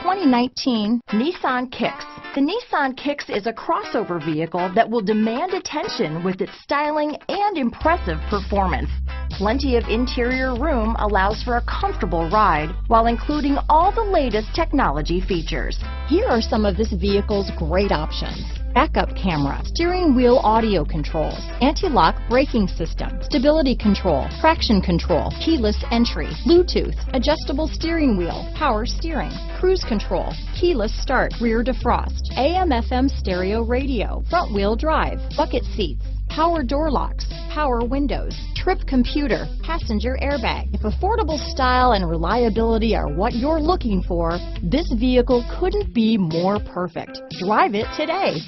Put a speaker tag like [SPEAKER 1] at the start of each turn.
[SPEAKER 1] 2019 Nissan Kicks. The Nissan Kicks is a crossover vehicle that will demand attention with its styling and impressive performance. Plenty of interior room allows for a comfortable ride while including all the latest technology features. Here are some of this vehicle's great options: backup camera, steering wheel audio controls, anti-lock braking system, stability control, traction control, keyless entry, Bluetooth, adjustable steering wheel, power steering, cruise control, keyless start, rear defrost, AM/FM stereo radio, front wheel drive, bucket seats, power door locks, power windows, trip computer, passenger airbag. If affordable style and reliability are what you're looking for, this vehicle couldn't be more perfect. Drive it today.